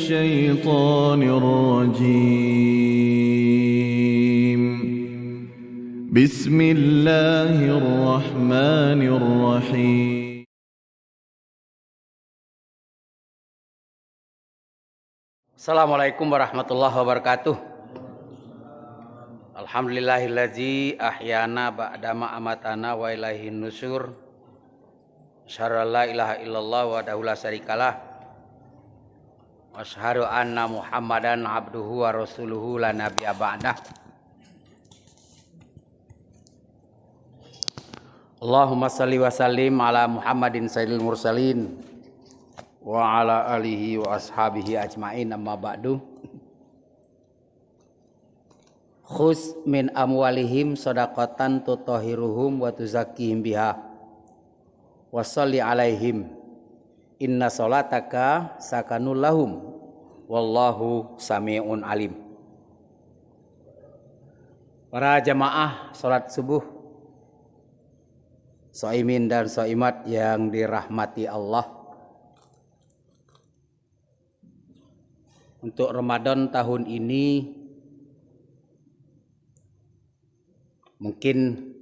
الشيطان الرجيم بسم الله الرحمن الرحيم Assalamualaikum warahmatullahi wabarakatuh. Alhamdulillahillazi ahyana ba'dama amatana wa ilaihin nusur. Asyhadu la ilaha illallah wahdahu la syarikalah. Wa asyhadu anna Muhammadan abduhu wa rasuluhu la nabiyya ba'dah. Allahumma shalli wa sallim ala Muhammadin sayyidil mursalin wa ala alihi wa ashabihi ajmain, amma ba'du. Khuz min amwalihim shadaqatan tutahhiruhum wa tuzakkihim biha wa shalli alaihim inna sholataka sakanul lahum wallahu sami'un alim. Para jamaah salat subuh, shaimin dan shaimat yang dirahmati Allah, untuk Ramadan tahun ini mungkin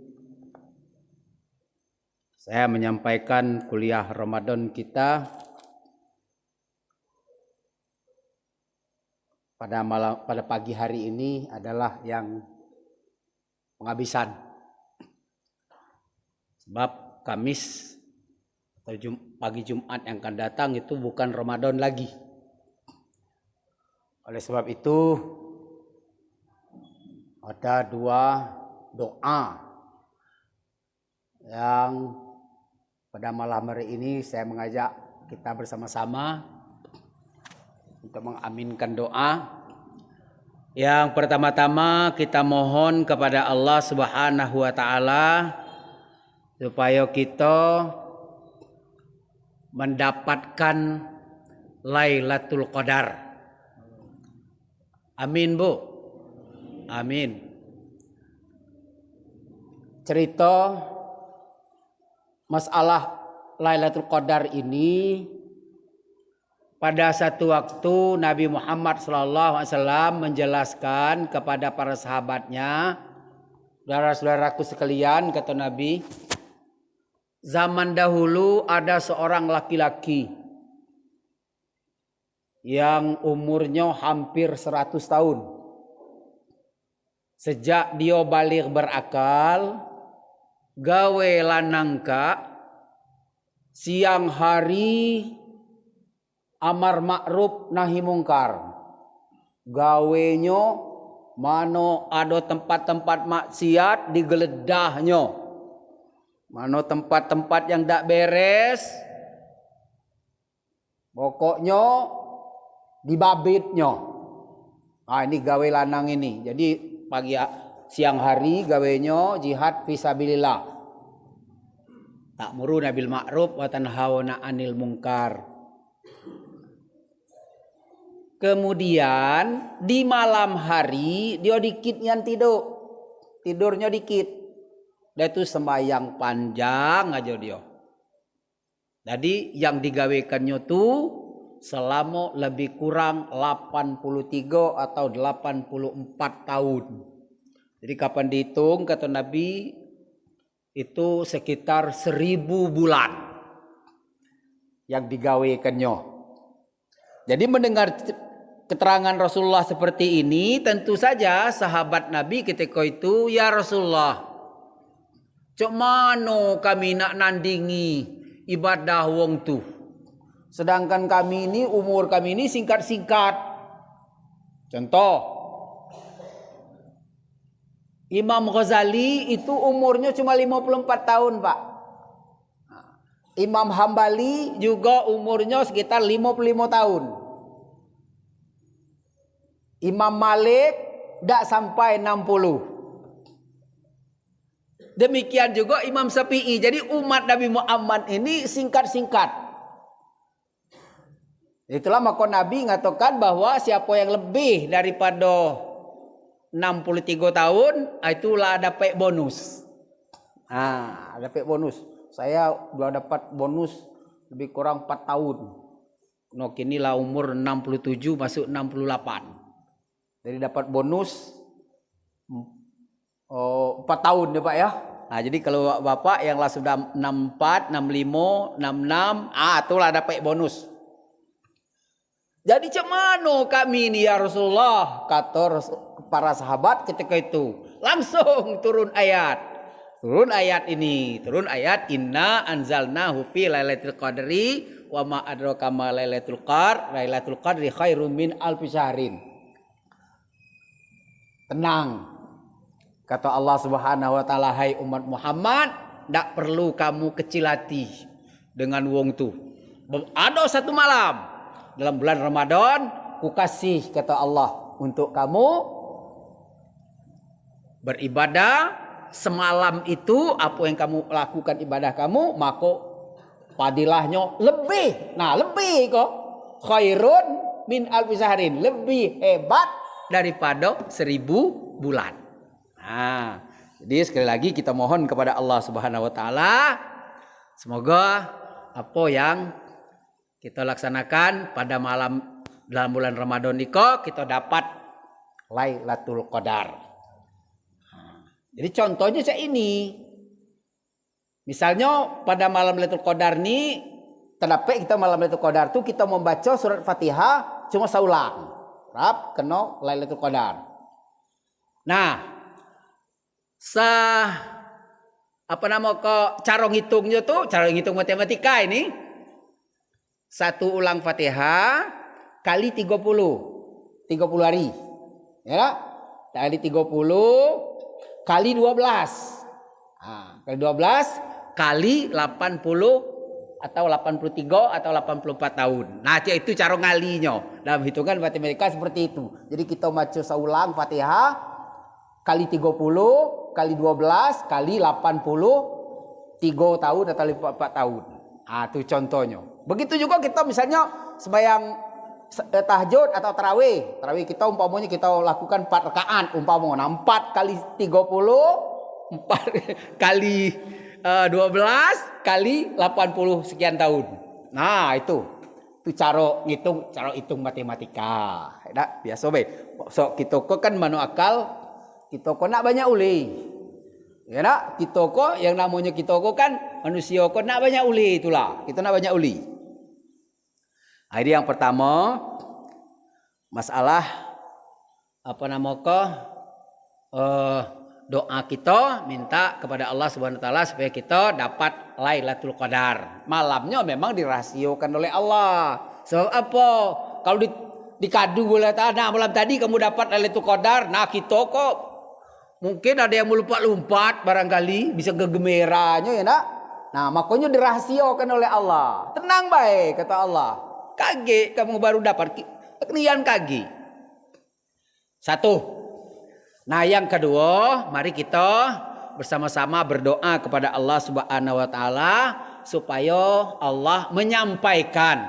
saya menyampaikan kuliah Ramadan kita pada pagi hari ini adalah yang penghabisan. Sebab Kamis atau pagi Jumat yang akan datang itu bukan Ramadan lagi. Oleh sebab itu ada dua doa yang pada malam hari ini saya mengajak kita bersama-sama untuk mengaminkan doa. Yang pertama-tama kita mohon kepada Allah Subhanahu wa taala supaya kita mendapatkan Lailatul Qadar. Amin, Bu. Amin. Cerita masalah Lailatul Qadar ini, pada satu waktu Nabi Muhammad SAW menjelaskan kepada para sahabatnya, saudara-saudaraku sekalian, kata Nabi, zaman dahulu ada seorang laki-laki yang umurnya hampir 100 tahun. Sejak dia balik berakal, gawe lanangka, siang hari amar ma'ruf nahi mungkar. Gawenyo mano ada tempat-tempat maksiat digeledahnya. Mano tempat-tempat yang tak beres, pokoknya dibabitnya. Ini gawe lanang ini. Jadi siang hari gawenya jihad fisabilillah. Ta'muruna bil ma'ruf wa tanhauna 'anil munkar. Kemudian di malam hari dia dikit yang tidurnya dikit. Dia itu sembahyang panjang aja dia. Jadi yang digawekannya tuh selama lebih kurang 83 atau 84 tahun. Jadi kapan dihitung kata Nabi itu sekitar 1000 bulan yang digawekannya. Jadi mendengar keterangan Rasulullah seperti ini, tentu saja sahabat Nabi ketika itu, ya Rasulullah, cok mano kami nak nandingi ibadah wong tuh. Sedangkan kami ini, umur kami ini singkat-singkat. Contoh, Imam Ghazali itu umurnya cuma 54 tahun, Pak. Imam Hambali juga umurnya sekitar 55 tahun. Imam Malik tidak sampai 60. Demikian juga Imam Syafi'i. Jadi umat Nabi Muhammad ini singkat-singkat. Itulah maka Nabi mengatakan bahwa siapa yang lebih daripada 63 tahun itulah dapat bonus. Dapat bonus. Saya sudah dapat bonus lebih kurang 4 tahun. no kini lah umur 67 masuk 68. Jadi dapat bonus 4 tahun ya Pak ya. Nah, jadi kalau Bapak yang lah sudah 64, 65, 66, itulah dapat bonus. Jadi cemano kami ini ya Rasulullah, kata para sahabat ketika itu. Langsung turun ayat. Turun ayat ini, turun ayat inna anzalnahu fi lailatul qadri wa ma adraka ma lailatul qadr, lailatul qadri khairum min alfi syahrin. Tenang. Kata Allah Subhanahu wa taala, hai umat Muhammad, ndak perlu kamu kecil hati dengan wong tu. Ada satu malam dalam bulan Ramadan ku kasih kata Allah untuk kamu beribadah. Semalam itu apa yang kamu lakukan ibadah kamu, maka padilahnya lebih. Nah, lebih kok. Khairun min alfi syahrin, lebih hebat daripada 1000 bulan. Nah, jadi sekali lagi kita mohon kepada Allah Subhanahu wa taala semoga apa yang kita laksanakan pada malam dalam bulan Ramadan niko kita dapat Lailatul Qadar. Jadi contohnya saya ini. Misalnya pada malam Lailatul Qadar ini, terdapat kita malam Lailatul Qadar itu kita membaca surat Fatihah cuma saulang. Rap kena Lailatul Qadar. Nah, cara ngitungnya tuh, cara ngitung matematika ini. 1 ulang Fatihah kali 30 hari. Ya, kali 30 kali 12. Kali 12 kali 80 atau 83 atau 84 tahun. Nah, itu cara ngalinya. Dalam hitungan matematika seperti itu. Jadi kita baca saulang Fatihah kali 30 kali 12 kali 83 tahun atau 54 tahun. Itu contohnya. Begitu juga kita misalnya sembahyang tahajud atau tarawih. Tarawih kita umpamanya kita lakukan 4 rakaat umpamanya. 4 kali 30, 4 kali 12 kali 80 sekian tahun. Nah, itu cara hitung matematika. Dak biasa bae. So kita kan manu akal, kita nak banyak uli. Ya nak, kita yang namanya kita kan manusia nak banyak uli itulah. Kita nak banyak uli. Ini yang pertama, masalah doa kita minta kepada Allah Subhanahu wa taala supaya kita dapat Lailatul Qadar. Malamnya memang dirahasiakan oleh Allah. Sebab apa? Kalau dikadu boleh nah malam tadi kamu dapat Lailatul Qadar, nah kita kok mungkin ada yang melompat-lompat barangkali bisa gegemeranya ya nak. Nah, makanya dirahasiakan oleh Allah. Tenang baik kata Allah. Kaget kamu baru dapat kenian kaget. 1. Nah, yang kedua, mari kita bersama-sama berdoa kepada Allah Subhanahu wa taala supaya Allah menyampaikan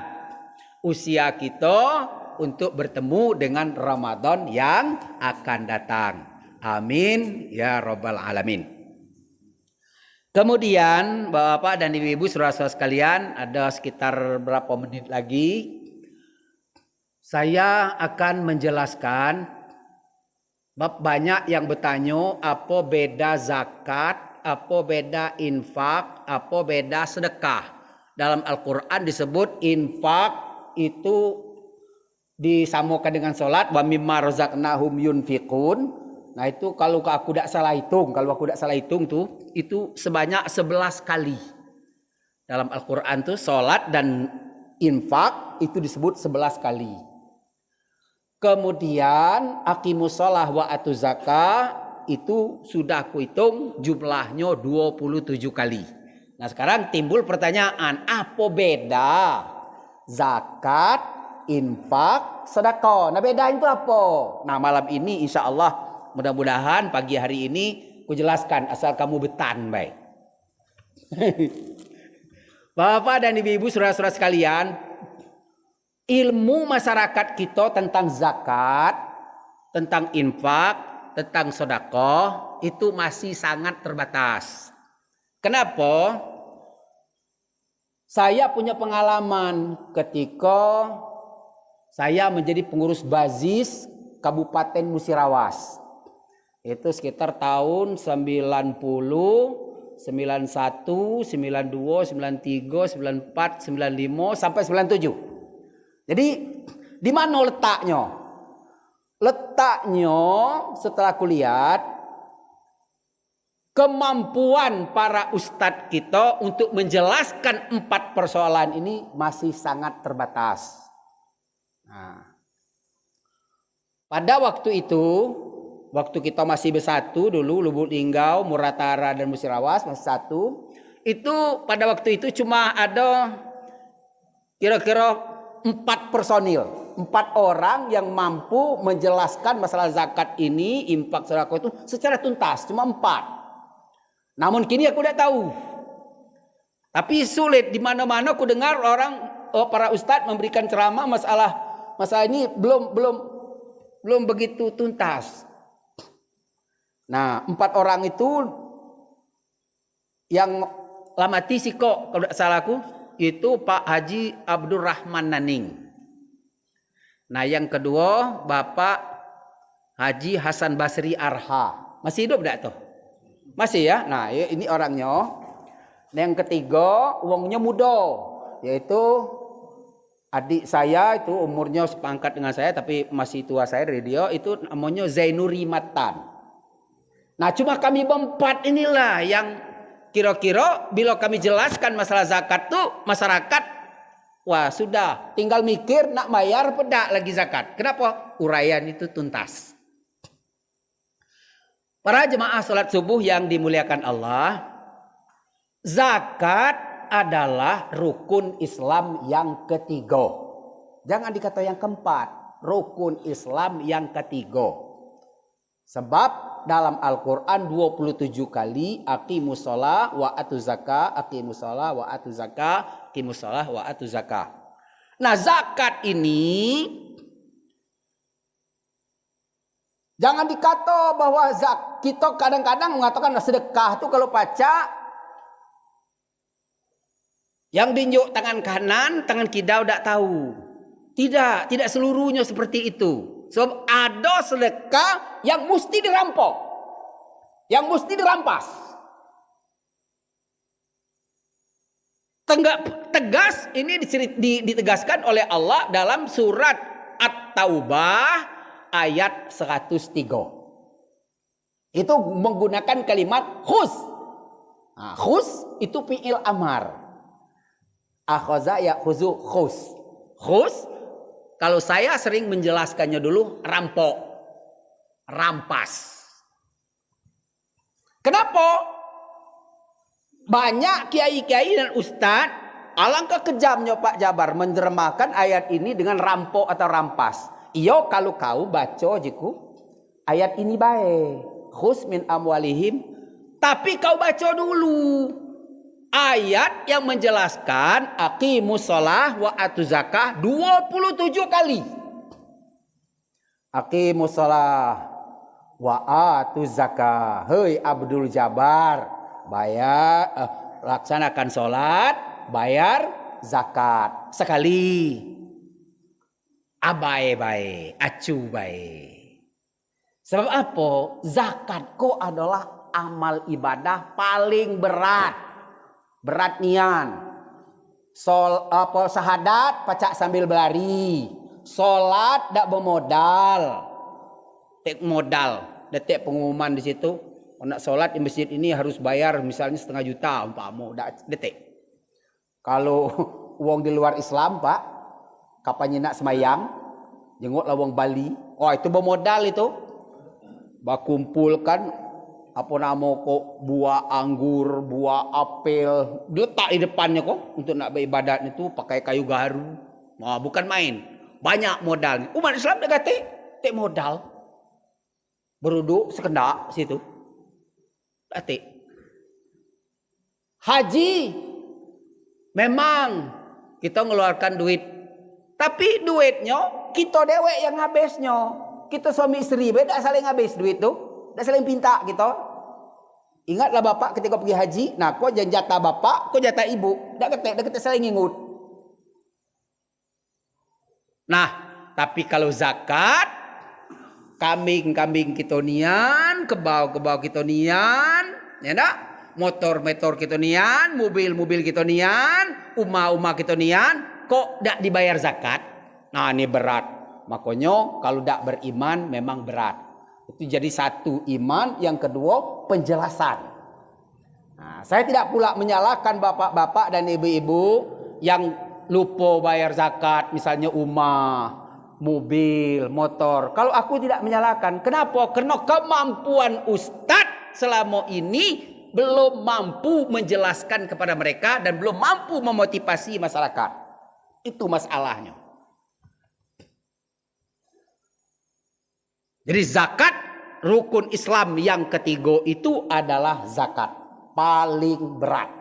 usia kita untuk bertemu dengan Ramadan yang akan datang. Amin ya rabbal alamin. Kemudian Bapak dan Ibu-ibu saudara-saudara sekalian, ada sekitar berapa menit lagi saya akan menjelaskan. Banyak yang bertanya apa beda zakat, apa beda infak, apa beda sedekah. Dalam Al-Quran disebut infak itu disamakan dengan sholat. Wa mimma razaqnahum yunfiqun. Nah itu kalau aku tidak salah hitung, tuh itu sebanyak 11 kali. Dalam Al-Quran tuh sholat dan infak itu disebut 11 kali. Kemudian aqimus shalah wa atuz zakah itu sudah aku hitung jumlahnya 27 kali. Nah sekarang timbul pertanyaan, apa beda zakat, infak, sedekah? Nah beda itu apa? Nah malam ini insya Allah mudah-mudahan pagi hari ini ku jelaskan asal kamu betan baik. Bapak dan ibu-ibu saudara-saudara sekalian, ilmu masyarakat kita tentang zakat, tentang infak, tentang sedekah itu masih sangat terbatas. Kenapa? Saya punya pengalaman ketika saya menjadi pengurus BAZIS Kabupaten Musirawas. Itu sekitar tahun 90, 91, 92, 93, 94, 95 sampai 97. Jadi di mana letaknya? Letaknya setelah aku lihat kemampuan para ustadz kita untuk menjelaskan 4 persoalan ini masih sangat terbatas. Nah, pada waktu itu, waktu kita masih bersatu dulu, Lubuk Linggau, Muratara dan Musirawas masih satu. Itu pada waktu itu cuma ada kira-kira 4 personil, 4 orang yang mampu menjelaskan masalah zakat ini, infak sedekah itu secara tuntas, cuma 4. Namun kini aku tidak tahu. Tapi sulit, di mana-mana aku dengar para ustadz memberikan ceramah masalah ini belum begitu tuntas. Nah, 4 orang itu yang lamati sih kok kalau tidak salah aku itu Pak Haji Abdurrahman Naning. Nah, yang kedua Bapak Haji Hasan Basri Arha. Masih hidup tidak tuh? Masih ya. Nah, ini orangnya. Yang ketiga uangnya muda, yaitu adik saya, itu umurnya sepangkat dengan saya tapi masih tua saya dari dia, itu namanya Zainuri Matan. Nah, cuma kami berempat inilah yang kira-kira bila kami jelaskan masalah zakat tuh masyarakat wah sudah tinggal mikir nak bayar pedak lagi zakat. Kenapa? Uraian itu tuntas. Para jemaah salat subuh yang dimuliakan Allah, zakat adalah rukun Islam yang ketiga. Jangan dikata yang keempat, rukun Islam yang ketiga. Sebab dalam Al-Quran 27 kali aqimus shalah wa atuz zakah, aqimus shalah wa atuz zakah, aqimus shalah wa atuz zakah. Nah, zakat ini jangan dikata bahwa kita kadang-kadang mengatakan sedekah itu kalau pacak yang diunjuk tangan kanan, tangan kidau tidak tahu. Tidak seluruhnya seperti itu. Sebab ada sedekah yang mesti dirampok, yang mesti dirampas. Tegas ini ditegaskan oleh Allah dalam surat At-Taubah ayat 103. Itu menggunakan kalimat khus. Nah, khus itu fi'il amar. Akhaza ya khuzu khus. Khus kalau saya sering menjelaskannya dulu rampok, rampas. Kenapa? Banyak kiai-kiai dan ustadz alangkah kejamnya Pak Jabar menerjemahkan ayat ini dengan rampok atau rampas. Iyo kalau kau baca jiku ayat ini baik. Khus min amwalihim. Tapi kau baca dulu ayat yang menjelaskan aqimus shalah wa atuz zakah 27 kali. Aqimus shalah wa atuz zakah. Hei Abdul Jabar, bayar laksanakan sholat, bayar zakat sekali. Abai baik, acu baik. Sebab apa? Zakatku adalah amal ibadah paling berat. Berat nian. Sahadat pacak sambil berlari. Salat dak bermodal. Tek modal, detek pengumuman di situ. Nak salat di masjid ini harus bayar misalnya 500 juta umpama dak detek. Kalau uang di luar Islam, Pak, kapan nak semayang, jenguklah uang Bali. Oh, itu bermodal itu. Bakumpulkan apa nama kok buah anggur, buah apel, letak di depannya kok untuk nak beribadat itu pakai kayu garu. Wah, bukan main. Banyak modal. Umat Islam dah kata tek modal. Beruduk sekendak situ. Kata. Haji memang kita ngeluarkan duit. Tapi duitnya kita dewek yang habisnya. Kita suami isteri beda saling habis duit tu, dak saling pinta kita. Ingatlah bapak ketika pergi haji, nah kau jatah bapak, kau jatah ibu. Dak ketek saling ngingut. Nah, tapi kalau zakat, kambing kita nian, kebau kita nian, ya ndak? Motor kita nian, mobil kita nian, umah kita nian, kok dak dibayar zakat? Nah, ini berat. Makanya kalau dak beriman memang berat. Itu jadi satu iman, yang kedua penjelasan. Nah, saya tidak pula menyalahkan bapak-bapak dan ibu-ibu yang lupa bayar zakat, misalnya rumah, mobil, motor. Kalau aku tidak menyalahkan. Kenapa? Karena kemampuan ustadz selama ini belum mampu menjelaskan kepada mereka dan belum mampu memotivasi masyarakat. Itu masalahnya. Jadi zakat, rukun Islam yang ketiga itu adalah zakat. Paling berat.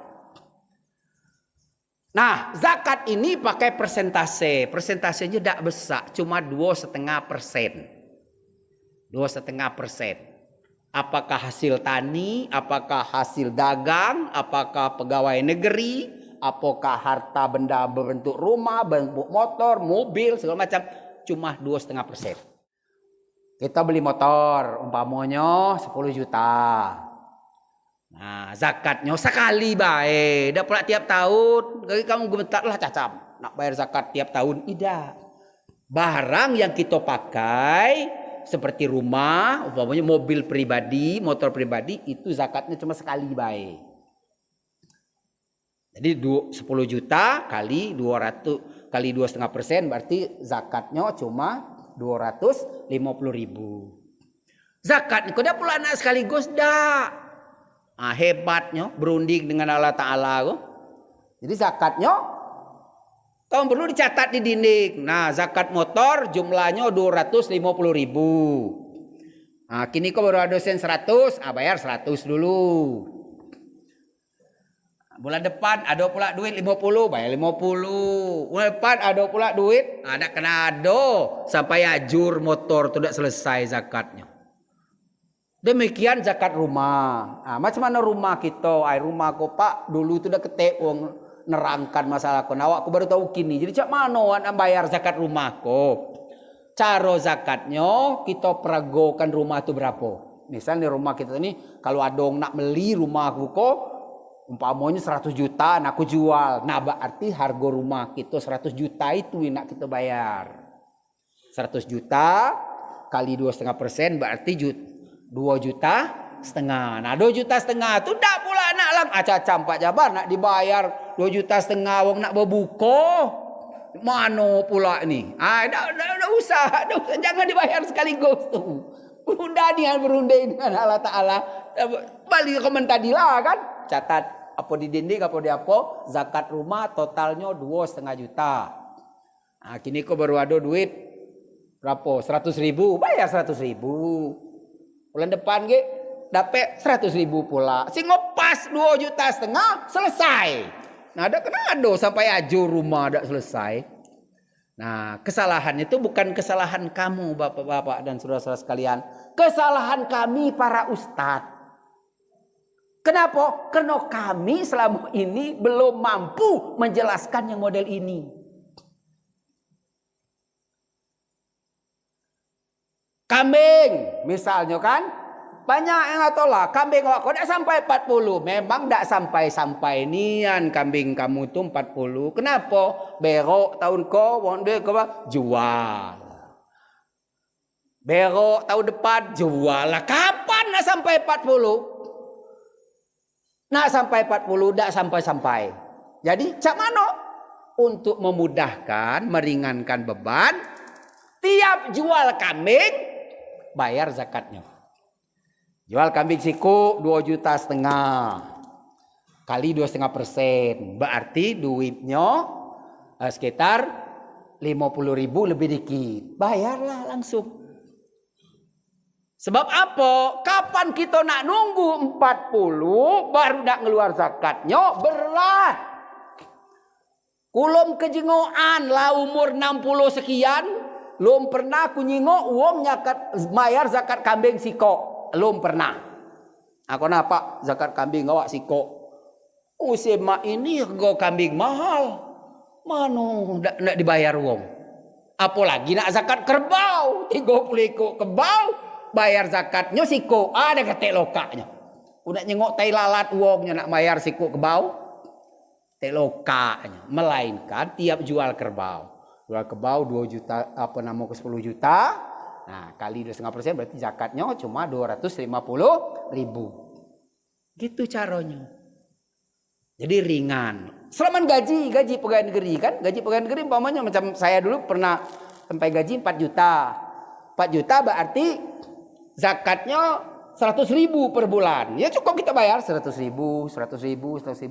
Nah, zakat ini pakai persentase. Persentasenya tidak besar, cuma 2,5%. 2,5%. Apakah hasil tani, apakah hasil dagang, apakah pegawai negeri, apakah harta benda berbentuk rumah, bentuk motor, mobil, segala macam, cuma 2,5%. Kita beli motor, umpamanya 10 juta. Nah, zakatnya sekali baik. Dah pula tiap tahun. Jadi kamu gemetar lah cacam. Nak bayar zakat tiap tahun. Tidak. Barang yang kita pakai, seperti rumah, umpamanya mobil pribadi, motor pribadi, itu zakatnya cuma sekali baik. Jadi 10 juta kali 200 kali 2,5% berarti zakatnya cuma 250.000. Zakat ni kau dah pula nak sekaligus dah. Hebatnya berunding dengan Allah Ta'ala. Jadi zakatnya kau perlu dicatat di dinding. Nah, zakat motor jumlahnya 250.000. Nah, kini kau baru ada sen 100, bayar 100 dulu. Bulan depan ada pula duit 50, bayar 50. Bulan depan ada pula duit, ada kena ada sampai ajur motor tu dah selesai zakatnya. Demikian zakat rumah. Nah, macam mana rumah kita? Rumah ko pak dulu tu dah ketek wong nerangkan masalah ko. Awak ko baru tahu kini. Jadi cak mana awak nak bayar zakat rumah ko? Cara zakatnya kita peragokan rumah tu berapa? Misalnya rumah kita ni kalau ada orang nak beli rumah ko, umpamanya 100 juta nak aku jual. Nah, berarti harga rumah kita 100 juta itu yang nak kita bayar. 100 juta kali 2,5% berarti 2,5 juta. Nah, 2,5 juta tu tak pula nak lang. Cacam Pak Jabar nak dibayar 2,5 juta wong nak berbuka. Mana pula ni? Dah usah. Jangan dibayar sekaligus tu. Udah ni berunding dengan Allah Ta'ala. Balik komen tadi lah kan. Catat apa di dinding apa di apa, zakat rumah totalnya 2,5 juta. Nah, kini kau baru ada duit berapa? 100.000, bayar 100.000. Bulan depan ke dapat 100.000 pula. Sehingga pas 2,5 juta selesai. Nah, ada kena ada sampai ajur rumah dak selesai. Nah, kesalahan itu bukan kesalahan kamu bapak-bapak dan saudara-saudara sekalian. Kesalahan kami para ustadz. Kenapa? Karena kami selama ini belum mampu menjelaskan yang model ini. Kambing misalnya kan. Banyak yang tolak. Kambing kok tidak sampai 40. Memang tidak sampai-sampai nian kambing kamu tu 40. Kenapa? Berok tahun kau. Jual. Berok tahun depan. Jual lah. Kapan nak sampai 40? Nak sampai 40, tak sampai-sampai. Jadi, cak mana? Untuk memudahkan, meringankan beban, tiap jual kambing, bayar zakatnya. Jual kambing siku 2,5 juta. Kali 2,5%. Berarti duitnya sekitar 50.000 lebih dikit. Bayarlah langsung. Sebab apa? Kapan kita nak nunggu 40 baru nak ngeluar zakatnya? Berat. Kulum kejengoan lah umur 60 sekian. Belum pernah ku nyingok uang nyakat bayar zakat kambing siko. Belum pernah. Aku napa zakat kambing awak siko. Musim ini go kambing mahal. Mano ndak dibayar wong. Apalagi nak zakat kerbau, 30 ekor kerbau bayar zakatnya siko. Ada ketek lokanya. Udah nyengok tai lalat wongnya nak bayar siko kerbau. Tek lokanya. Melainkan tiap jual kerbau. Jual kerbau 2 juta ke 10 juta. Nah, kali 2,5% berarti zakatnya cuma 250.000. Gitu caranya. Jadi ringan. Selaman gaji pegawai negeri kan? Gaji pegawai negeri umpamanya macam saya dulu pernah sampai gaji 4 juta. 4 juta berarti zakatnya 100.000 per bulan. Ya cukup kita bayar 100.000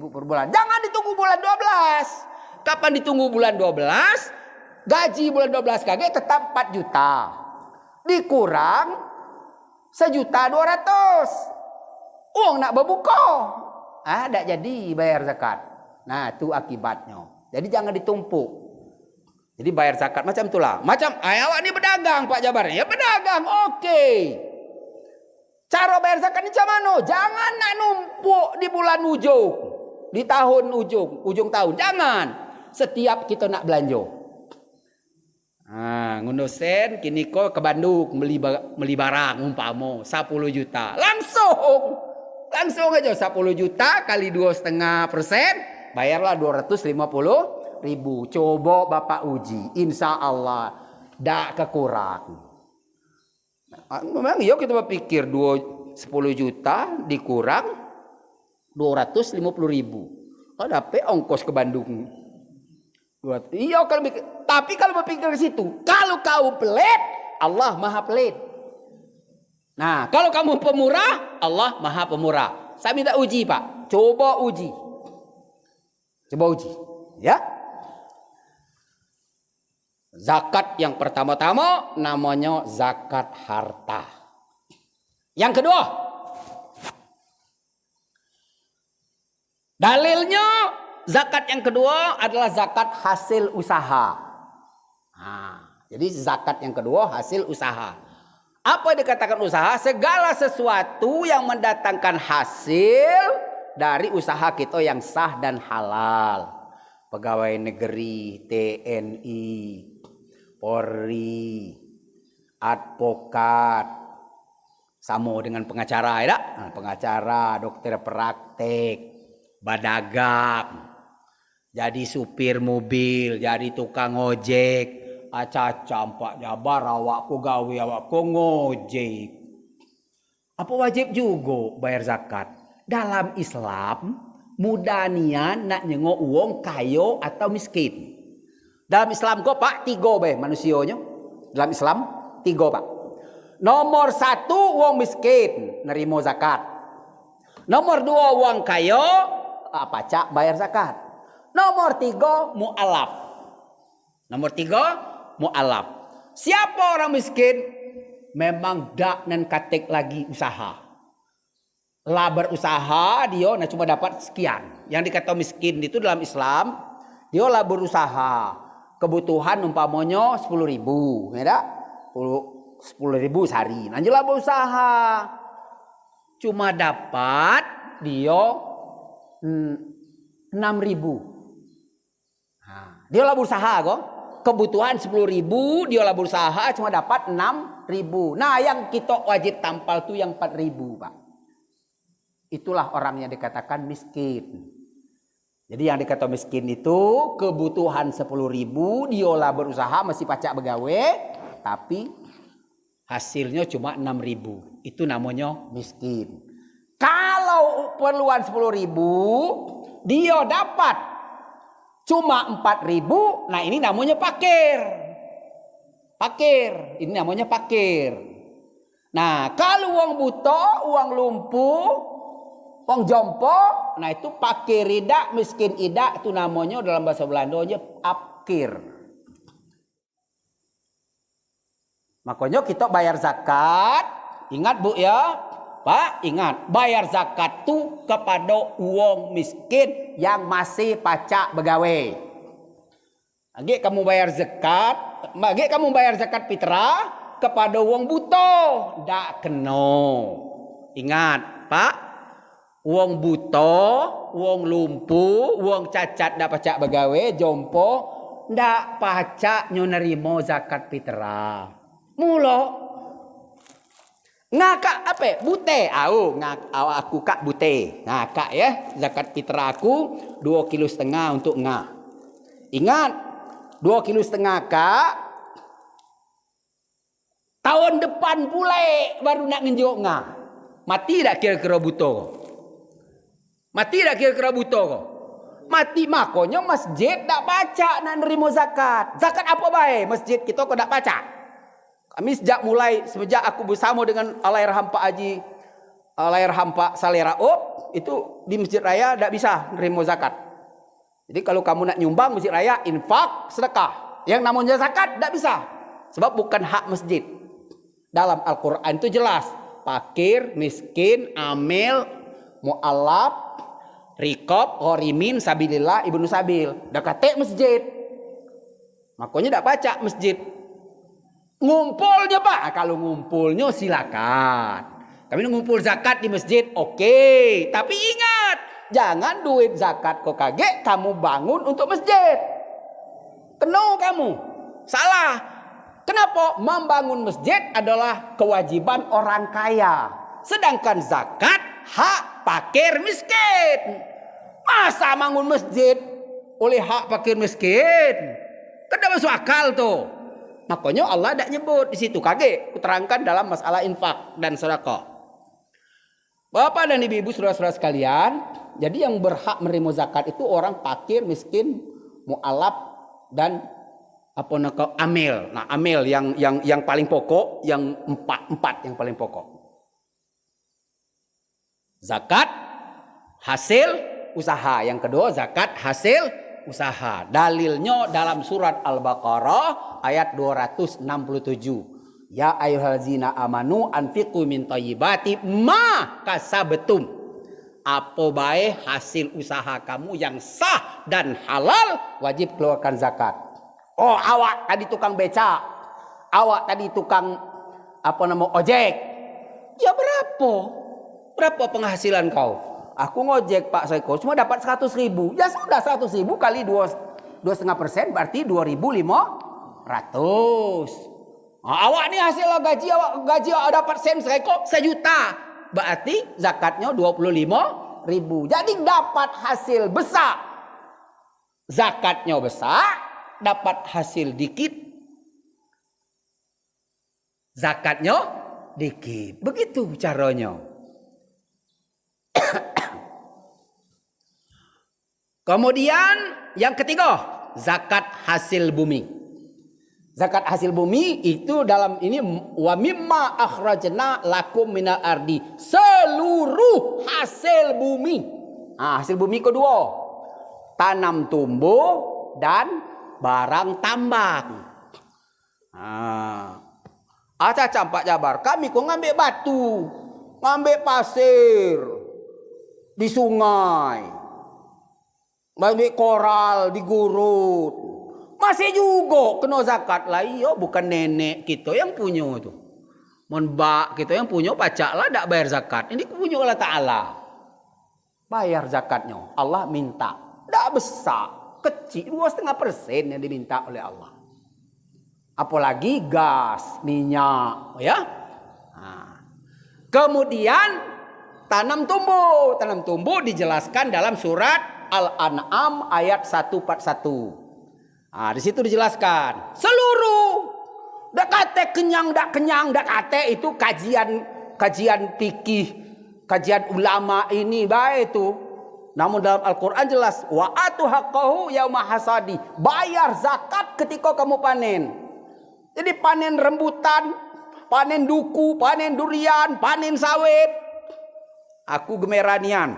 per bulan. Jangan ditunggu bulan 12. Kapan ditunggu bulan 12? Gaji bulan 12 kagak tetap 4 juta. Dikurang 1.200.000. Uang nak berbuka. Tak jadi bayar zakat. Nah, itu akibatnya. Jadi jangan ditumpuk. Jadi bayar zakat macam itulah. Macam awak ni berdagang Pak Jabar. Ya berdagang. Okey. Cara bayar zakat ni macam mana? Jangan nak numpuk di bulan ujung. Di tahun ujung tahun. Jangan. Setiap kita nak belanja. Ngono sen kini ko ke Bandung beli barang umpama 10 juta. Langsung aja 10 juta kali 2,5%. Bayarlah 250.000. Coba Bapak uji. Insya Allah. Tak kekurang. Memang ya kita berpikir 10 juta dikurang 250.000. Dapat ongkos ke Bandung. Iya tapi kalau berpikir ke situ. Kalau kau pelit. Allah maha pelit. Nah kalau kamu pemurah. Allah maha pemurah. Saya minta uji Pak. Coba uji. Ya. Zakat yang pertama-tama namanya zakat harta. Yang kedua. Dalilnya zakat yang kedua adalah zakat hasil usaha. Jadi zakat yang kedua hasil usaha. Apa yang dikatakan usaha? Segala sesuatu yang mendatangkan hasil dari usaha kita yang sah dan halal. Pegawai negeri, TNI, Polri, advokat, sama dengan pengacara, ya? Pengacara, dokter praktek, badagang, jadi supir mobil, jadi tukang ojek, campak Jabar awakku gawe awakku ngojek. Apa wajib juga bayar zakat? Dalam Islam, mudah nian nak nyengok uang kayo atau miskin. Dalam Islam kok Pak 3 manusianya. Dalam Islam 3 Pak. Nomor 1 uang miskin nerimo zakat. Nomor 2 uang kayo pacak bayar zakat. Nomor 3 mu'alaf. Nomor 3 mu'alaf. Siapa orang miskin? Memang dak nan katek lagi usaha. Lah berusaha dia cuma dapat sekian. Yang dikata miskin itu dalam Islam dia lah berusaha. Kebutuhan umpamanya 10.000, ya tak? 10.000 sehari. Lanjutlah berusaha. Cuma dapat dia 6.000. Dia lah berusaha kok. Kebutuhan 10.000 dia lah berusaha cuma dapat 6.000. Nah, yang kita wajib tampal tuh yang 4.000, Pak. Itulah orang yang dikatakan miskin. Jadi yang dikata miskin itu kebutuhan 10.000 diolah berusaha masih pacak begawe tapi hasilnya cuma 6.000. Itu namanya miskin. Kalau perluan 10.000 dia dapat cuma 4.000, nah ini namanya pakir. Ini namanya pakir. Nah, kalau uang buta, uang lumpuh, uang jompo, nah itu pakir idak, miskin idak, itu namanya dalam bahasa Belandanya apkir. Makanya kita bayar zakat, ingat Bu ya, Pak, ingat, bayar zakat itu kepada uang miskin yang masih pacak begawe. Lagi kamu bayar zakat fitrah kepada uang buta, ndak kena. Ingat, Pak. Wong buta, wong lumpuh, wong cacat ndak pacak begawe, jompo ndak pacak nyo nerimo zakat fitrah. Mula ngakak apa? Bute. Aku kak bute. Ngakak ya, zakat fitrah aku 2,5 kilo untuk ngak. Ingat, 2,5 kilo kak. Tahun depan pula baru nak ngenjok ngak. Mati tak kira-kira buta? Mati tak kira-kira buta kok? Mati makanya masjid tak baca nak nerima zakat. Zakat apa baik? Masjid kita kok tak baca. Kami semenjak aku bersama dengan Allahyarham Pak Haji, Allahyarham Pak Salera itu di Masjid Raya tak bisa nerima zakat. Jadi kalau kamu nak nyumbang Masjid Raya, infak, sedekah. Yang namanya zakat tak bisa. Sebab bukan hak masjid. Dalam Al-Quran itu jelas. Fakir, miskin, amil, mu'alaf, rikob, ghorimin, sabilillah, ibnu sabil. Dah kata masjid. Makanya tak baca masjid. Ngumpulnya Pak. Kalau ngumpulnya silakan. Kami ngumpul zakat di masjid. Oke. Tapi ingat. Jangan duit zakat kok kaget kamu bangun untuk masjid. Kena kamu. Salah. Kenapa? Membangun masjid adalah kewajiban orang kaya. Sedangkan zakat hak fakir miskin. Masa bangun masjid oleh hak fakir miskin? Kan tidak masuk akal tuh. Makanya Allah tidak nyebut di situ. Kaget. Kuterangkan dalam masalah infak dan sedekah. Bapak dan ibu-ibu saudara-saudara sekalian. Jadi yang berhak menerima zakat itu orang fakir, miskin, mu'alaf dan amil. Nah, amil yang paling pokok, yang empat yang paling pokok. Zakat hasil usaha. Yang kedua zakat hasil usaha. Dalilnya dalam surat Al-Baqarah ayat 267. Ya ayyuhallazina amanu anfiqu min thayyibati ma kasabtum. Apa baik hasil usaha kamu yang sah dan halal wajib keluarkan zakat. Oh, awak tadi tukang beca. Awak tadi tukang ojek. Ya berapa? Berapa penghasilan kau? Aku ngojek Pak Saiko cuma dapat 100.000. Ya sudah 100.000 kali 2,5% berarti 2.500. Awak ni hasil gaji awak dapat sen Saiko 1 juta. Berarti zakatnya 25.000. Jadi dapat hasil besar. Zakatnya besar. Dapat hasil dikit, zakatnya dikit. Begitu caranya. Kemudian yang ketiga, zakat hasil bumi. Zakat hasil bumi itu dalam ini wa mimma akhrajna lakum minal ardi. Seluruh hasil bumi. Hasil bumi kedua. Tanam tumbuh dan barang tambang. Aca campak Jabar, kami kok ngambil batu, ngambil pasir di sungai, ngambil koral di gurut, masih juga kena zakat lah. Iya, bukan nenek kita yang punya itu, mbak kita yang punya pacak lah, tak bayar zakat. Ini punya Allah Taala, bayar zakatnya. Allah minta, tak besar. Kecil 2,5% yang diminta oleh Allah. Apalagi gas, minyak, ya. Kemudian tanam tumbuh. Tanam tumbuh dijelaskan dalam surat Al-An'am ayat 141. Di situ dijelaskan seluruh. Dak kate kenyang, dak kate itu kajian fikih, kajian ulama ini baik itu. Namun dalam Al-Quran jelas wa atu haqqahu yauma hasadi. Bayar zakat ketika kamu panen. Jadi panen rambutan, panen duku, panen durian, panen sawit. Aku gemeranian.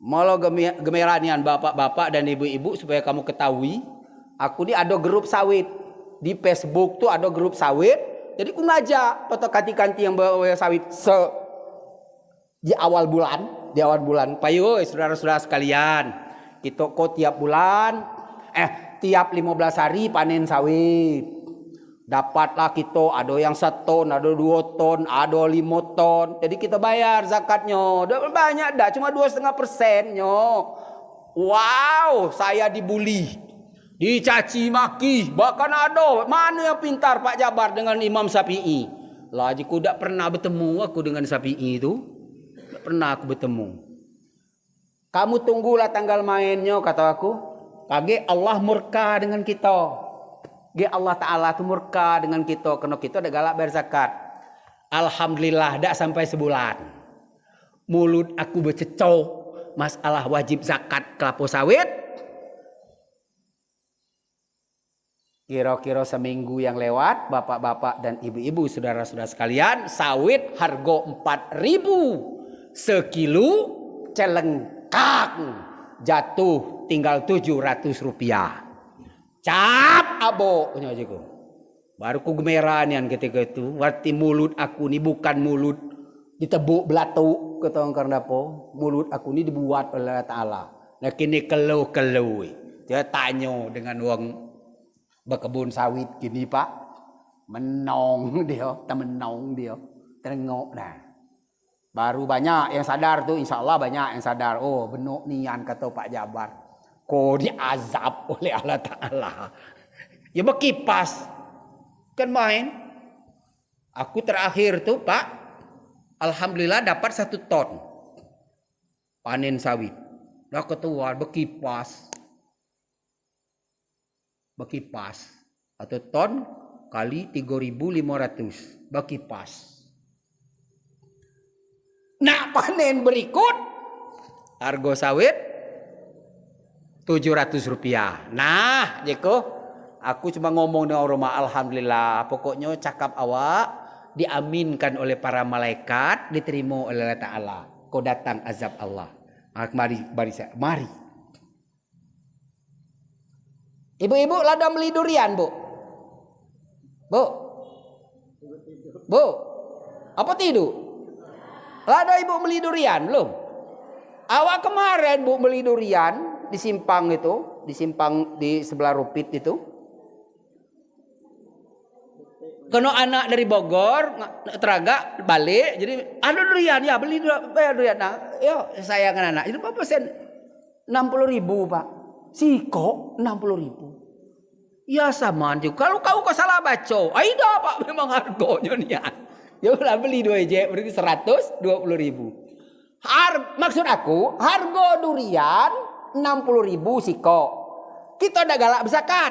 Malah gemeranian bapak-bapak dan ibu-ibu supaya kamu ketahui. Aku ni ada grup sawit. Di Facebook tuh ada grup sawit. Jadi aku ngajak foto kanti-kanti yang bawa sawit di awal bulan. Di awal bulan, payo saudara-saudara sekalian, kita kok tiap bulan, tiap 15 hari panen sawit. Dapatlah kita ada yang 1 ton, ada 2 ton, ada 5 ton. Jadi kita bayar zakatnya. Banyak dah, cuma 2,5%-nya. Wow, saya dibuli. Dicaci maki. Bahkan ada, mana yang pintar Pak Jabar dengan Imam Syafi'i. Lah, aku tak pernah bertemu aku dengan Syafi'i itu. Tak pernah aku bertemu. Kamu tunggulah tanggal mainnya, kata aku. Kage Allah murka dengan kita. Allah Ta'ala tu murka dengan kita kerana kita dah galak bayar zakat. Alhamdulillah dah sampai sebulan. Mulut aku bercecau masalah wajib zakat kelapa sawit. Kira-kira seminggu yang lewat, bapak-bapak dan ibu-ibu, saudara-saudara sekalian, sawit harga 4.000 sekilo, celengkak, jatuh tinggal 700 rupiah. Cap abo punya aja ku. Baru ku gemerahan ketika itu. Warti mulut aku ni bukan mulut ditebuk belatu kata orang karena apa? Mulut aku ni dibuat oleh Allah Taala. Nah kini keluh. Dia tanya dengan orang berkebun sawit gini Pak. Menong dia, temenong dia. Tengok dah. Baru banyak yang sadar tu, insya-Allah banyak yang sadar. Oh, benar nian kata Pak Jabar. Kau diazab oleh Allah Ta'ala. Ya berkipas. Kan main. Aku terakhir tu Pak. Alhamdulillah dapat 1 ton. Panen sawit. Dah ketua berkipas. Berkipas. 1 ton kali 3.500. Berkipas. Nak panen berikut. Harga sawit 700 rupiah. Nah, Jeko, aku cuma ngomong dengan orang, alhamdulillah. Pokoknya cakap awak diaminkan oleh para malaikat, diterima oleh Allah Ta'ala. Kau datang azab Allah. Mari. Ibu-ibu lada beli durian, Bu. Bu. Apa tidur? Lada ibu beli durian belum? Awak kemarin Bu beli durian. Di simpang itu, di simpang di sebelah Rupit itu. Kena anak dari Bogor, Teraga balik, jadi ada durian ya, beli durian. Nah, yo saya kan anak. Itu berapa sen? 60.000 Pak. Siko 60.000. Ya sama juga. Kalau kau salah baca, aida Pak memang harganya nih ya. Ya udah beli 2 je, berarti 120.000. Maksud aku harga durian 60.000 siko. Kita udah galak berzakat.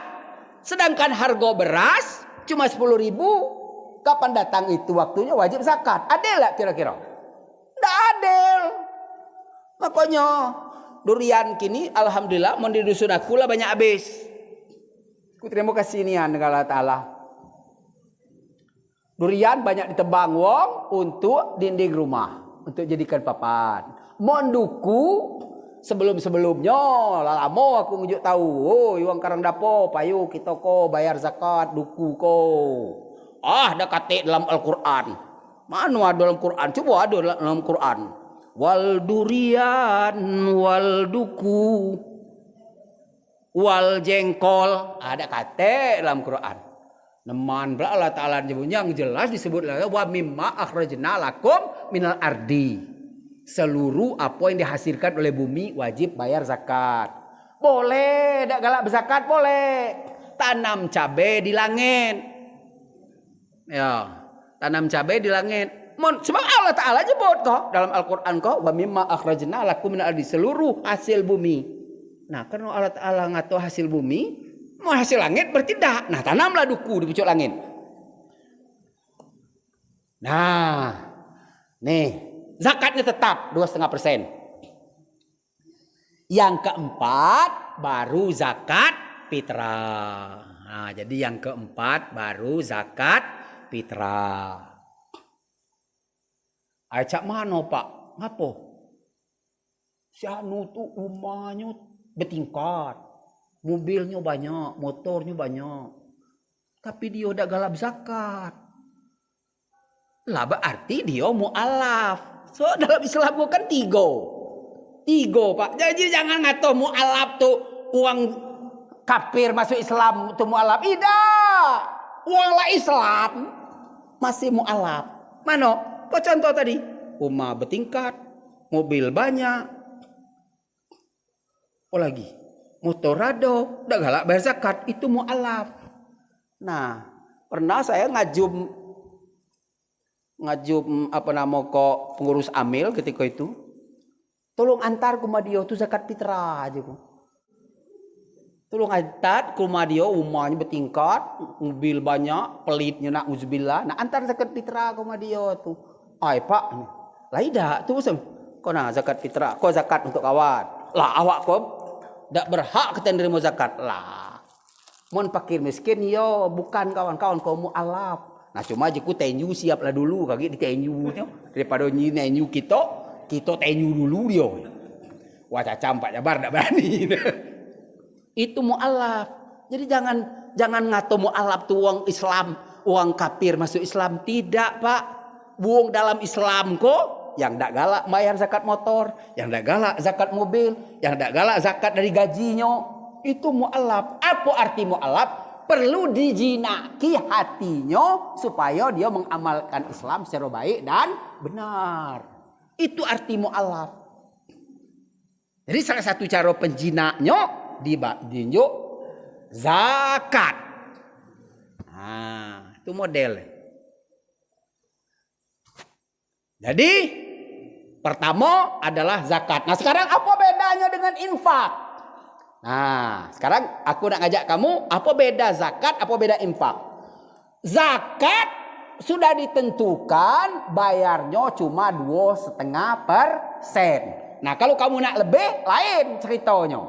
Sedangkan harga beras cuma 10.000. Kapan datang itu waktunya wajib zakat? Adil tak kira-kira? Tidak adil. Makanya durian kini alhamdulillah mau di dusun aku lah banyak habis. Ku terima kasih nian dengan Allah Ta'ala. Durian banyak ditebang wong untuk dinding rumah. Untuk jadikan papan. Monduku sebelum-sebelumnya lama aku ngunjuk tahu. Oh, iwang karang dapo payu kita ko bayar zakat duku ko. Dah kata dalam Al-Qur'an. Mana ada dalam Quran? Coba ada dalam Quran. Wal durian wal duku wal jengkol. Ada kata dalam Quran. Neman pula Allah Ta'ala nyebutnya yang jelas disebut wa mimma akhrajna lakum minal ardi. Seluruh apa yang dihasilkan oleh bumi wajib bayar zakat. Boleh, tak galak berzakat boleh. Tanam cabai di langit. Ya, tanam cabai di langit. Sebab Allah Ta'ala nyebut kok dalam Al-Quran kok wa mimma akhrajna lakum minal ardi, seluruh hasil bumi. Nah, karena Allah Ta'ala ngatur hasil bumi, mau hasil langit berarti dah. Nah, tanamlah duku di pucuk langit. Nah, nih zakatnya tetap 2,5%. Yang keempat baru zakat fitrah. Nah, jadi yang keempat baru zakat fitrah. Acak mana Pak? Ngapa? Si anu tu rumahnya bertingkat. Mobilnya banyak, motornya banyak. Tapi dia udah galap zakat. Lah berarti dia mu'alaf. So dalam Islam bukan 3 Pak. Jadi jangan ngatur mu'alaf tuh uang kafir masuk Islam tuh mu'alaf. Tidak. Uang lah Islam masih mu'alaf. Mana? Kau contoh tadi. Rumah bertingkat, mobil banyak. Oh lagi. Motorado, dak galak bayar zakat, itu mu'alaf. Nah, pernah saya ngajum pengurus amil ketika itu. Tolong antar ke Madio tu zakat fitrah aja ku. Tolong antar ke Madio, rumahnya bertingkat, mobil banyak, pelitnya nak uzubillah. Nah antar zakat fitrah ke Madio tu. Ai pak, lah tidak tu usem. Kau nak zakat fitrah, kau zakat untuk kawan. Lah awak kau dak berhak kita nerima zakat lah. Mun fakir miskin yo bukan kawan-kawan kau mu'alaf. Nah cuma je ku tenyu siap lah dulu kaki di tenyu daripada nyenyu kita tenyu dulu dia. Wah cacam Pak Jabar dak berani. Itu mu'alaf. Jadi jangan ngato mu'alaf tu uang Islam, uang kafir masuk Islam, tidak Pak. Buang dalam Islam kok yang dak galak bayar zakat motor, yang dak galak zakat mobil, yang dak galak zakat dari gajinya. Itu mu'alaf. Apa arti mu'alaf? Perlu dijinaki hatinya supaya dia mengamalkan Islam secara baik dan benar. Itu arti mu'alaf. Jadi salah satu cara penjinaknya ditunjuk zakat. Nah, itu model. Jadi pertama adalah zakat. Nah sekarang apa bedanya dengan infak? Nah, sekarang aku nak ngajak kamu, apa beda zakat, apa beda infak? Zakat sudah ditentukan bayarnya cuma 2,5%. Nah, kalau kamu nak lebih, lain ceritanya.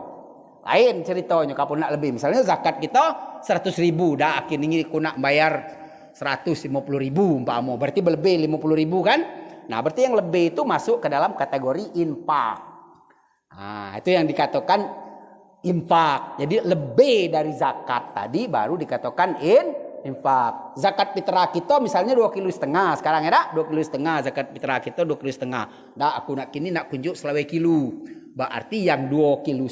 Lain ceritanya kamu nak lebih. Misalnya zakat kita 100.000, dah akhir ini aku nak bayar 150.000 umpama. Berarti lebih 50.000 kan? Nah, berarti yang lebih itu masuk ke dalam kategori infak. Nah, itu yang dikatakan infak. Jadi lebih dari zakat tadi baru dikatakan infak. Zakat fitrah kita misalnya 2,5 kilo sekarang ya, 2,5 kilo zakat fitrah kita 2,5 kilo. Dah aku nak kini nak kunjuk selawai kilo. Berarti yang 2,5 kilo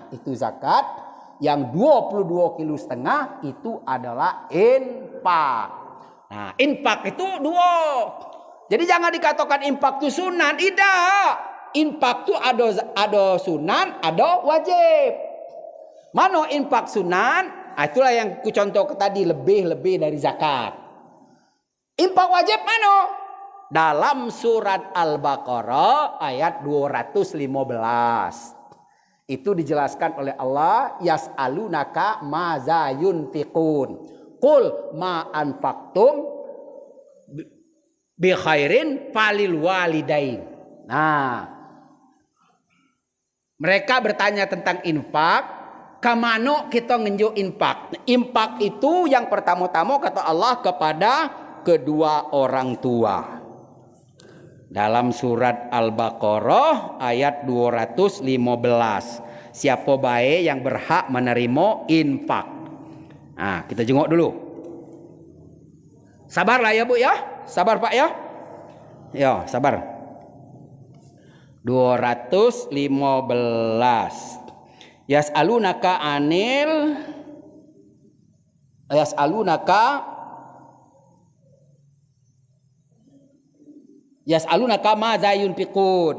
itu zakat, yang 22,5 kilo itu adalah infak. Nah, infak itu dua. Jadi jangan dikatakan infak itu sunat, tidak. Infak itu ada sunan, ada wajib. Mana infak sunan? Itulah yang ku contoh tadi, lebih dari zakat. Infak wajib mana? Dalam surat Al-Baqarah ayat 215. Itu dijelaskan oleh Allah, yas'alunaka maza yunfiqun. Qul ma anfaqtum bi khairin falil walidain. Nah, mereka bertanya tentang infak, kemana kita ngenjuk infak? Infak itu yang pertama-tama kata Allah kepada kedua orang tua. Dalam surat Al-Baqarah ayat 215. Siapa baik yang berhak menerima infak? Nah, kita jenguk dulu. Sabarlah ya Bu ya. Sabar Pak ya. Ya, sabar. 215. Yas'alunaka maza yunfiqun.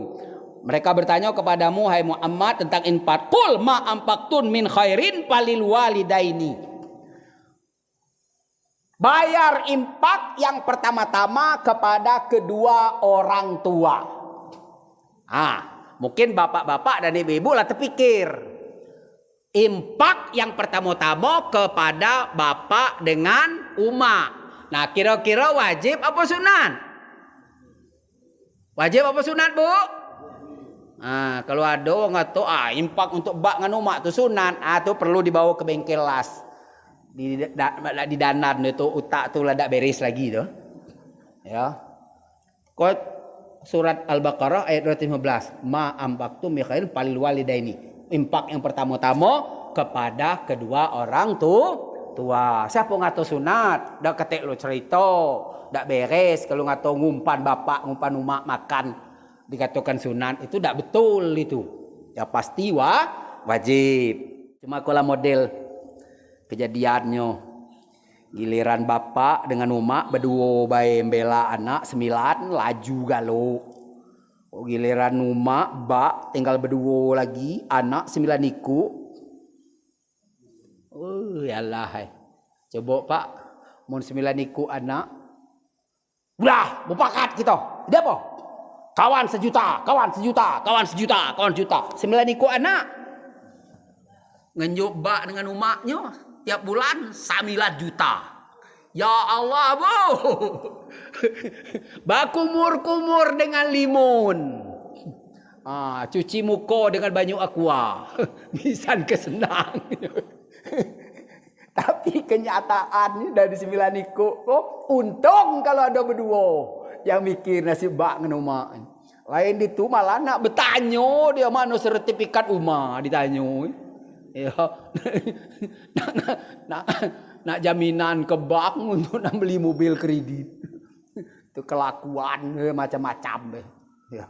Mereka bertanya kepadamu hai Muhammad tentang infak. Qul ma anfaqtun min khairin falil walidaini. Bayar infak yang pertama-tama kepada kedua orang tua. Mungkin bapak-bapak dan ibu-ibu lah terpikir. Infak yang pertama-tama kepada bapak dengan umak. Nah, kira-kira wajib apa sunat? Wajib apa sunat, Bu? Kalau ada orang kata infak untuk bak dengan umak tu sunat, tu perlu dibawa ke bengkel las. Di danan itu utak tu lah tak beres lagi tu. Ya. Kau surat Al-Baqarah ayat 215. Ma anfaqtum min khairin falil walidaini. Infak yang pertama-tama kepada kedua orang tua. Siapa ngato sunat? Dak ketek lo cerita, dak beres kalau ngato ngumpan bapak, ngumpan umak makan dikatakan sunat, itu dak betul itu. Ya pasti wajib. Cuma kalau model kejadiannya Giliran bapak dengan umak berdua bae bela anak 9 laju galo. Giliran umak bak tinggal berdua lagi anak 9 ikut. Yalah hai. Coba pak mun 9 ikut anak. Udah berpakat kita. Dia apa? Kawan sejuta, kawan sejuta, kawan sejuta, kawan sejuta. 9 ikut anak. Ngenyuk bak dengan umaknya tiap bulan 9 juta. Ya Allah, Bu. Bakumur-kumur dengan limun. Cuci muka dengan banyu aqua. Bisa kesenang. Tapi kenyataan dari 9 ikut. Untung kalau ada berdua yang mikir nasib bak dengan umak. Lain itu malah nak bertanya dia mana sertifikat umak ditanya. Ya. Nak jaminan ke bank untuk nak beli mobil kredit. Itu kelakuan macam-macam. Ya.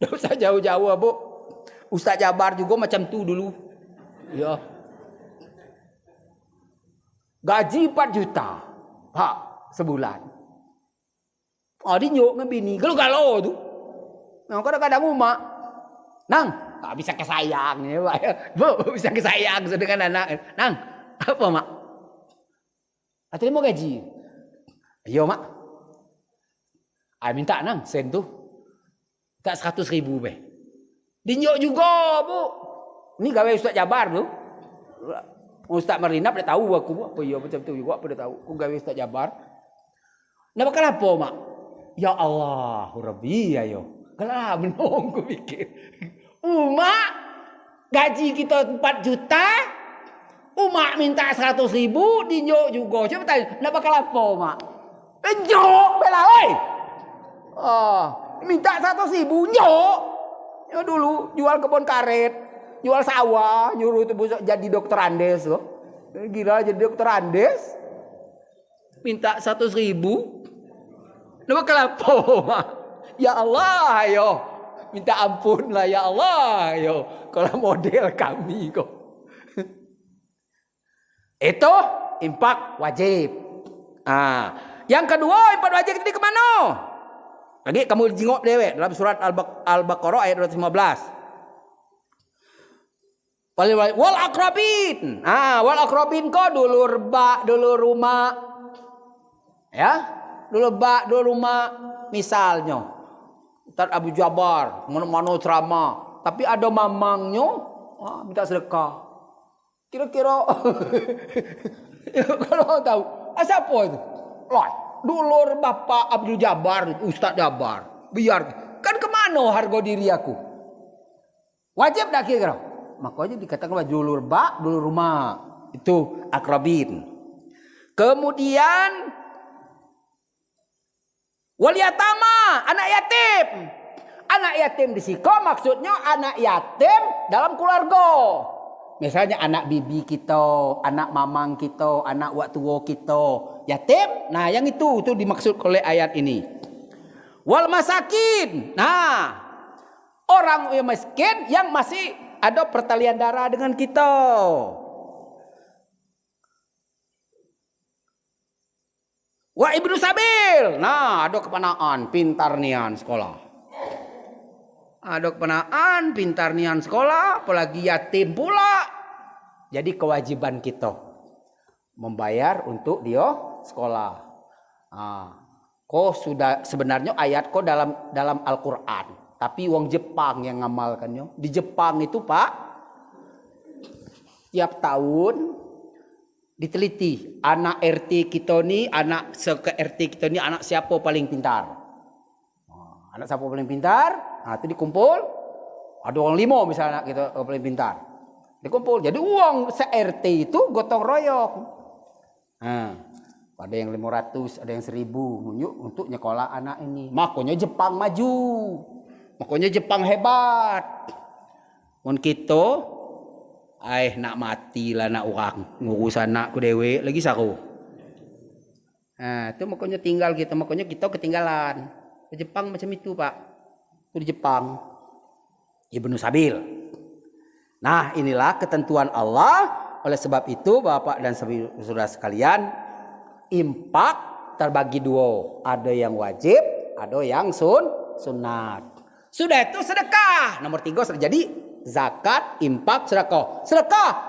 Tidak usah jauh-jauh, Bu. Ustaz Jabar juga macam tu dulu. Ya. Gaji 4 juta. Hak sebulan. Dia nyok dengan bini. Galau-galau tu. Kadang-kadang umak. Nang, tak bisa kesayang. Bu, bisa kesayang dengan anak. Nang, apa mak? Atau mau gaji? Iya mak. Minta nang sen tu. Tak 100.000 be. Dinyok juga bu. Ini gawe Ustaz Jabar tu. Ustaz Marina pada tahu aku apa ya macam tu juga pada tahu. Aku gawe Ustaz Jabar. Nak bakal apa mak? Ya Allah, Rabbi ayo. Kalau menunggu pikir. Mak gaji kita 4 juta. Umak minta 100.000 dinyok juga. Coba tanya, nak bakal apa mak? Nyok bela oi. Minta 100.000 nyok. Ya dulu jual kebun karet, jual sawah, nyuruh itu jadi dokter Andes loh. Gila jadi dokter Andes. Minta 100.000. Nak bakal apa mak? Ya Allah ayo. Minta ampun lah ya Allah ayo. Kalau model kami kok. Itu infak wajib. Yang kedua infak wajib ini kemana? Lagi kamu jengok dewek dalam surat Al-Baqarah ayat 215. Wal akrabin. Wal akrabin kok dulur bak, dulur rumah. Ya, dulur bak, dulur rumah. Misalnya, Ustaz Abu Jabar, mana-mana ceramah, tapi ada mamangnya, minta sedekah. Kira-kira kalau tahu siapa itu? Loh, dulur Bapak Abdul Jabar, Ustaz Jabar. Biar kan kemana harga diri aku? Wajib tak kira? Makanya dikatakan dulur bak, dulur rumah. Itu akrabin. Kemudian wal yatama, anak yatim. Anak yatim di siko maksudnya anak yatim dalam keluarga. Misalnya anak bibi kita, anak mamang kita, anak wak tua kita, yatim. Nah, yang itu dimaksud oleh ayat ini. Wal masakin. Nah, orang yang miskin yang masih ada pertalian darah dengan kita. Wa ibnu sabil. Nah, ada kepanaan pintar nian sekolah. Ada kepanaan pintar nian sekolah, apalagi yatim pula. Jadi kewajiban kita membayar untuk dia sekolah. Kok sudah sebenarnya ayat kok dalam Al-Qur'an, tapi wong Jepang yang ngamalkannya. Di Jepang itu, Pak, tiap tahun diteliti anak RT kita ni, anak RT kita ni anak siapa paling pintar. Anak siapa paling pintar? Itu dikumpul. Ada orang 5 misalnya anak kita paling pintar. Dikumpul. Jadi uang se-RT itu gotong royong. Ada yang 500, ada yang 1.000 untuk nyekolah anak ini. Makanya Jepang maju. Makanya Jepang hebat. Mun kita nak mati lah nak orang ngurus anakku dewe lagi saku. Itu makanya tinggal kita, makanya kita ketinggalan. Di Jepang macam itu, Pak. Itu di Jepang. Ibnu Sabil. Nah, inilah ketentuan Allah Oleh sebab itu Bapak dan saudara sekalian, infak terbagi dua. Ada yang wajib, ada yang sunat. Sudah itu sedekah. Nomor 3 sudah jadi zakat, infak, sedekah.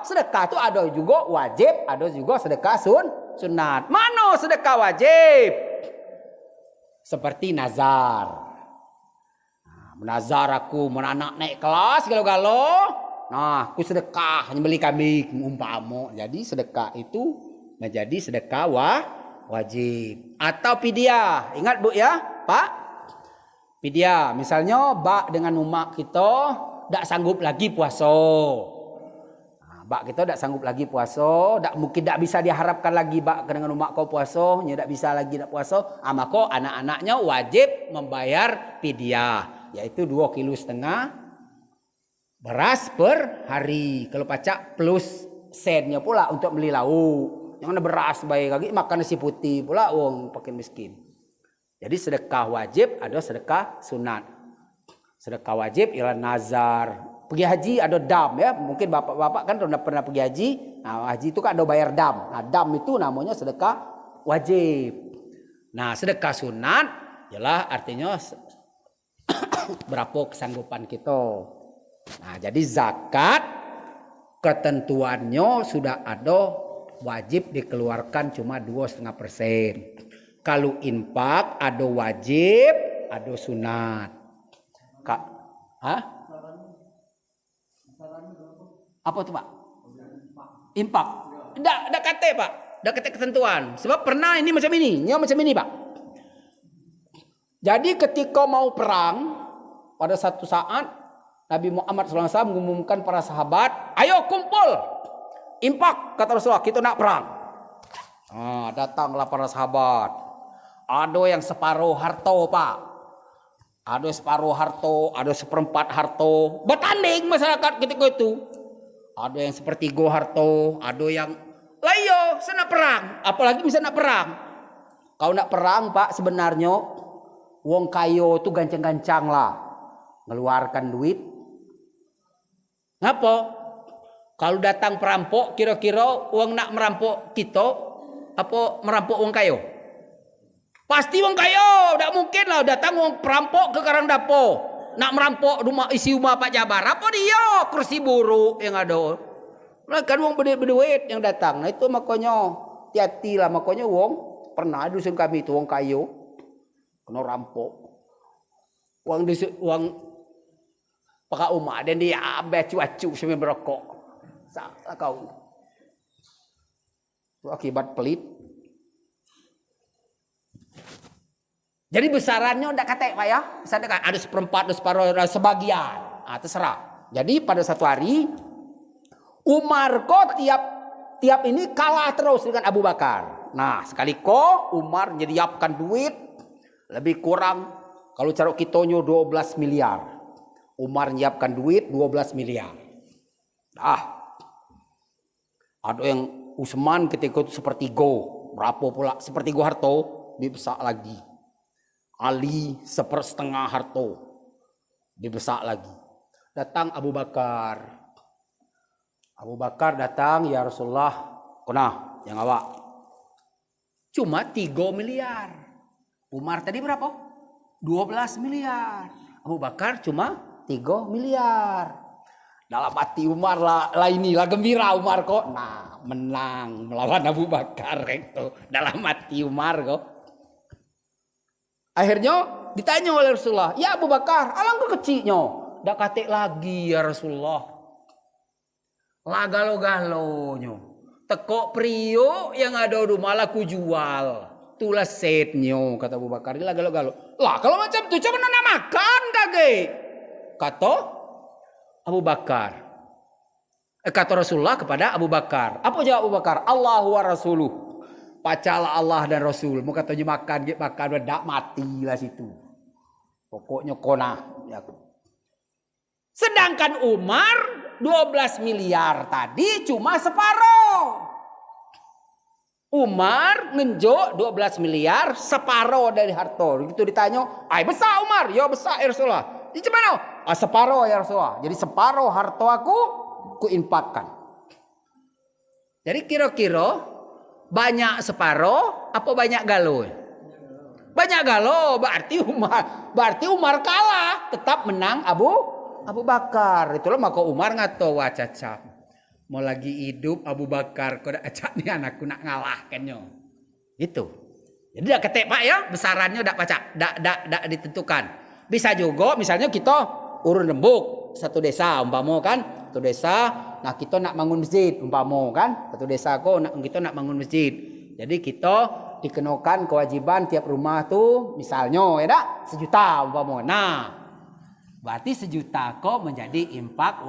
Sedekah itu ada juga wajib, ada juga sedekah sunat. Mana sedekah wajib? Seperti nazar. Menazar aku menanak naik kelas galau-galau. Nah, aku sedekah beli kambing umpama. Jadi sedekah itu menjadi sedekah wajib. Atau pidyah. Ingat Bu ya, Pak? Pidyah. Misalnya bak dengan umat kita tak sanggup lagi puasa. Bak kita tak sanggup lagi puasa, mungkin tak bisa diharapkan lagi bak dengan umat kau puasa, tak bisa lagi nak puasa. Maka anak-anaknya wajib membayar pidyah. Yaitu 2,5 kilo beras per hari. Kalau pacak plus sennya pula untuk beli lauk. Yang ada beras baik lagi makan nasi putih pula wong pakai miskin. Jadi sedekah wajib ada sedekah sunat. Sedekah wajib ialah nazar. Pergi haji ada dam ya. Mungkin bapak-bapak kan pernah pergi haji. Nah, haji itu kan ada bayar dam. Nah, dam itu namanya sedekah wajib. Nah, sedekah sunat ialah artinya berapa kesanggupan kita. Nah, jadi zakat ketentuannya sudah ada, wajib dikeluarkan cuma 2,5%. Kalau infak ada wajib, ada sunat. Apa tuh Pak? Infak. Enggak kata Pak. Enggak kata ketentuan. Sebab pernah ini macam ini Pak. Jadi ketika mau perang, pada satu saat Nabi Muhammad SAW mengumumkan para sahabat, ayo kumpul, infak, kata Rasulullah, kita nak perang. Datanglah para sahabat. Ada yang separuh harta Pak, ada separuh harta, ada seperempat harta. Bertanding masyarakat ketika itu. Ada yang sepertiga harta, ada yang layo sana perang. Apalagi bisa nak perang. Kau nak perang Pak, sebenarnya wong kayo tu gancang-gancang lah ngeluarkan duit. Ngapa? Kalau datang perampok, kira-kira uang nak merampok kita apa merampok wong kayo? Pasti wong kayo. Tak mungkin lah datang wong perampok ke Karangdapo nak merampok rumah isi rumah Pak Jabar. Apa dia? Kursi buruk yang ada. Kan wong berduit yang datang. Nah itu makanya hati-hati lah. Makanya wong pernah dusun kami itu wong kayo kena rampok. Uang pakai umat dan dia acu-acu sambil berokok. Salah kau. Itu akibat pelit. Jadi besarannya tidak kata Pak ya. Ada seperempat, ada separuh, ada sebagian. Terserah. Jadi pada satu hari Umar kok tiap ini kalah terus dengan Abu Bakar. Nah sekali kok Umar menyiapkan duit lebih kurang kalau cara kitonyo 12 miliar. Umar menyiapkan duit 12 miliar. Ada yang Utsman ketika itu sepertigo. Berapa pula? Sepertigo harta dibesak lagi. Ali 1/2 harta dibesak lagi. Datang Abu Bakar. Abu Bakar datang, ya Rasulullah, kena yang awak. Cuma 3 miliar. Umar tadi berapa? 12 miliar. Abu Bakar cuma 3 miliar. Dalam hati Umar lah inilah gembira Umar kok. Nah, menang melawan Abu Bakar itu. Dalam hati Umar kok. Akhirnya ditanya oleh Rasulullah, ya Abu Bakar, alangkah kecilnya. Dak katik lagi ya Rasulullah. Lah galo-galonyo. Tekok prio yang ada rumah laku jual. Tulah setnyo kata Abu Bakar. Lah galo-galo. Lah kalau macam tu macam mana makan kage? Kata Abu Bakar. Kata Rasulullah kepada Abu Bakar. Apa jawab Abu Bakar? Allahu wa rasuluh. Pacalah Allah dan Rasul. Mau katanya makan dak mati lah situ. Pokoknya kona. Ya. Sedangkan Umar 12 miliar tadi cuma separuh. Umar ngenjo 12 miliar separuh dari harta. Begitu ditanya, "Ai besar Umar?" "Ya besar ya Rasulullah." "Di mana?" "Separuh ya Rasulullah." Jadi separuh harta aku infakkan. Jadi kira-kira banyak separuh apa banyak galo? Banyak galo, berarti Umar kalah, tetap menang Abu Bakar. Itulah maka Umar ngato wacaca. Mau lagi hidup Abu Bakar, kau dak acak ni anakku nak ngalahkannya. Itu. Jadi dak ketek Pak ya, besarannya dak pacak, dak ditentukan. Bisa juga misalnya kita urun rembuk satu desa umpama kan, satu desa, nah kita nak bangun masjid umpama kan, satu desa kita nak bangun masjid. Jadi kita dikenakan kewajiban tiap rumah tuh misalnya ya dak 1 juta umpama. Nah, berarti 1 juta kok menjadi infak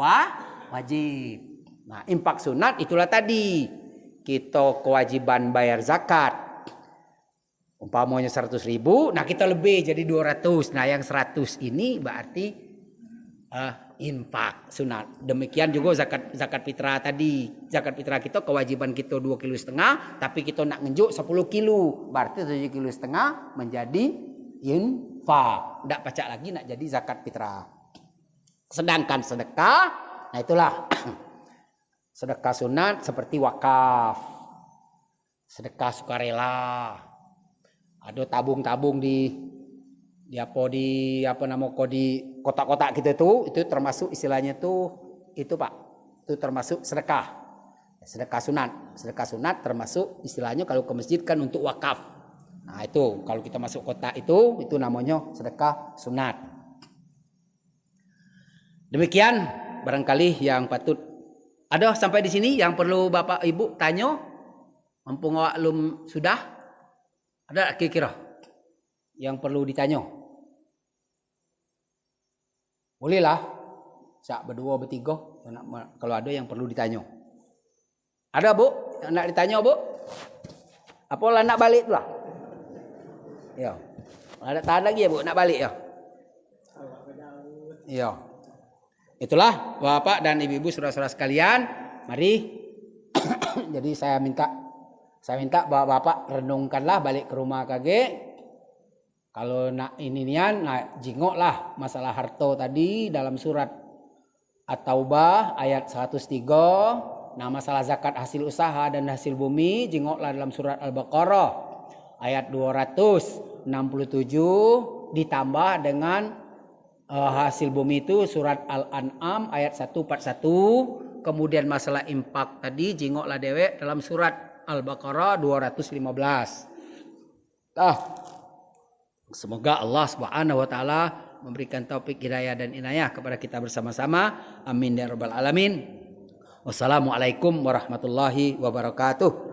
wajib. Nah, infak sunat itulah tadi. Kita kewajiban bayar zakat. Umpamanya 100.000, nah kita lebih jadi 200. Nah, yang 100 ini berarti infak sunat. Demikian juga zakat fitrah tadi. Zakat fitrah kita kewajiban kita 2,5 kilo, tapi kita nak ngenjuk 10 kilo. Berarti 7,5 kilo menjadi infak. Tak pacak lagi nak jadi zakat fitrah. Sedangkan sedekah, nah itulah sedekah sunat seperti wakaf, sedekah sukarela. Ada tabung-tabung di kotak-kotak kita itu termasuk istilahnya itu Pak, itu termasuk sedekah sunat. Sedekah sunat termasuk istilahnya kalau ke masjid kan untuk wakaf. Nah itu kalau kita masuk kotak itu namanya sedekah sunat. Demikian barangkali yang patut ada sampai di sini yang perlu Bapak Ibu tanya. Mumpung awak belum sudah ada kira-kira yang perlu ditanya. Bolehlah. Sak berdua bertiga kalau ada yang perlu ditanya. Ada Bu? Yang nak ditanya Bu? Apa lah nak balik tu lah? Ya. Ada tahan lagi ya Bu nak balik ya? Ya. Itulah Bapak dan Ibu-ibu saudara-saudara sekalian, mari jadi saya minta Bapak renungkanlah balik ke rumah kage. Kalau nak ini nian, nak jingoklah masalah harta tadi dalam surat At-Taubah ayat 103. Nah masalah zakat hasil usaha dan hasil bumi, jingoklah dalam surat Al-Baqarah ayat 267 ditambah dengan hasil bumi itu surat Al-An'am ayat 141. Kemudian masalah infak tadi jingoklah dewek dalam surat Al-Baqarah 215. Semoga Allah Subhanahu wa taala memberikan taufik hidayah dan inayah kepada kita bersama-sama. Amin ya rabbal alamin. Wassalamualaikum warahmatullahi wabarakatuh.